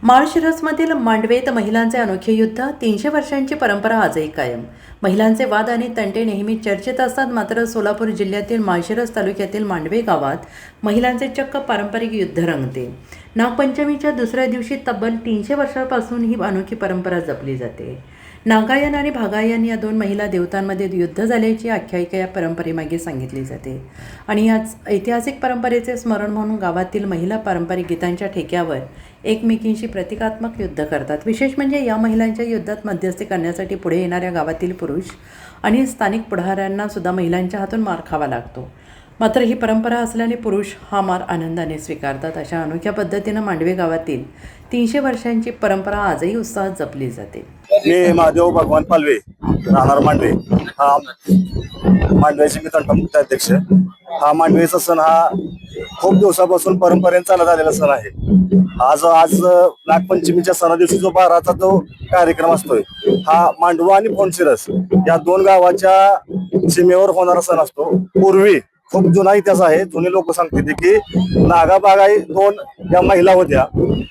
माळशिरसमधील मांडवेत महिलांचे अनोखे युद्ध, 300 वर्षांची परंपरा आजही कायम. महिलांचे वाद आणि तंटे नेहमी चर्चेत असतात. मात्र सोलापूर जिल्ह्यातील माळशिरस तालुक्यातील मांडवे गावात महिलांचे चक्क पारंपरिक युद्ध रंगते. नागपंचमीच्या दुसऱ्या दिवशी तब्बल 300 वर्षांपासून ही अनोखी परंपरा जपली जाते. नागायन आणि भागायन या दोन महिला देवतांमध्ये युद्ध झाल्याची आख्यायिका या परंपरेमागे सांगितली जाते. आणि याच ऐतिहासिक परंपरेचे स्मरण म्हणून गावातील महिला पारंपरिक गीतांच्या ठेक्यावर एकमेकींशी प्रतिकात्मक युद्ध करतात. विशेष म्हणजे या महिलांच्या युद्धात मध्यस्थी करण्यासाठी पुढे येणाऱ्या गावातील पुरुष आणि स्थानिक पुढाऱ्यांना सुद्धा महिलांच्या हातून मार खावा लागतो. मात्र ही परंपरा असल्याने पुरुष हा मार आनंदाने स्वीकारतात. अशा अनोख्या पद्धतीनं मांडवे गावातील 300 वर्षांची परंपरा आजही उत्साहात जपली जाते. मी महादेव भगवान पालवे, राहणार मांडवे. हा मांडव्याचे मी तंटमुक्त अध्यक्ष. हा मांडवेचा सण हा खूप दिवसापासून परंपरेने चालत आलेला सण आहे. आज नागपंचमीच्या सणा दिवशी जो 12चा जो कार्यक्रम असतोय, हा मांडवा आणि माळशिरस या दोन गावाच्या सीमेवर होणारा सण असतो. पूर्वी खूप जुना इतिहास आहे. जुने लोक सांगते की नागाबागाई दोन या महिला होत्या,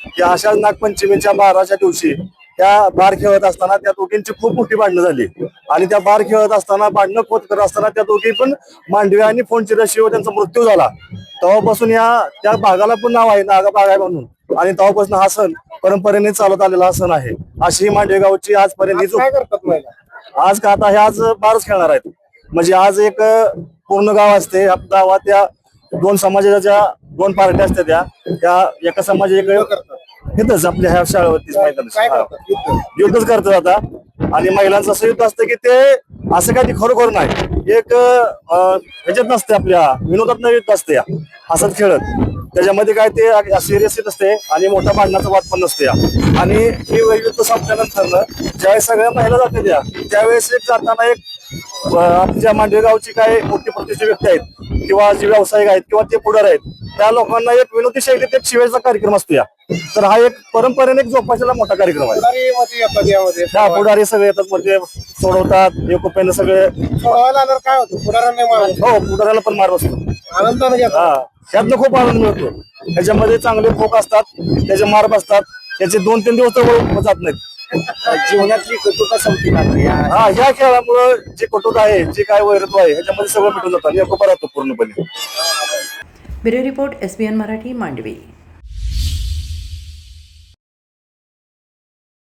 की अशा नागपंचमीच्या 12च्या दिवशी त्या बार खेळत असताना त्या दोघींची खूप मोठी भांडणं झाली. आणि त्या बार खेळत असताना भांडणं खोत करत असताना त्या दोघी पण मांडवे आणि माळशिरस शिवाय त्यांचा मृत्यू झाला. तेव्हापासून त्या भागाला पण नाव आहे नागाबागाई म्हणून. आणि तेव्हापासून हा सण परंपरेने चालत आलेला हा सण आहे. अशी मांडवे गावची आजपर्यंत काय करतात महिला? आज का आता हे आज बारच खेळणार आहेत. म्हणजे आज एक पूर्ण गाव असते. गावात त्या दोन समाजाच्या दोन पार्ट्या असतात. त्या एका समाज एक इथंच आपल्या ह्या शाळेवरतीच युद्धच करतात आता. आणि महिलांचं असं युद्ध असतं की ते असं काही खरोखर नाही, एक ह्याच्यात नसते, आपल्या विनोदात युद्ध असते हसत खेळत. त्याच्यामध्ये काय ते सिरियस असते आणि मोठा भांडणाचा वाद पण नसते. आणि हे युद्ध संपल्यानंतर ज्यावेळेस सगळ्या महिला जाते त्यावेळेस एक जाताना एक आपल्या मांडवे गावची काय मोठी प्रतिष्ठित व्यक्ती आहेत किंवा जे व्यावसायिक आहेत किंवा ते पुढारी आहेत, त्या लोकांना एक विनोदी शैलीत एक शिवायचा कार्यक्रम असतो. तर हा एक परंपरेने एक जोपासायला मोठा कार्यक्रम आहे. त्या पुढारी सगळे येतात, मध्ये सोडवतात एकोप्याने सगळे. काय होतं? पुढाऱ्यांना हो, पुढाऱ्याला पण मार बसतो. आनंदाने घेतात. त्यातनं खूप आनंद मिळतो. त्याच्यामध्ये चांगले फोक असतात, त्याचे मार बसतात. त्याचे 2-3 दिवस तर जात नाहीत. जीवनातली कटुता संपली जाते. ह्या खेळामुळे जे कटुता आहे, जे काय वैरत्व आहे, ह्याच्यामध्ये सगळं मिटून जातं आणि एकोपा राहतो पूर्णपणे. Bureau report, SBN Marathi, Mandve.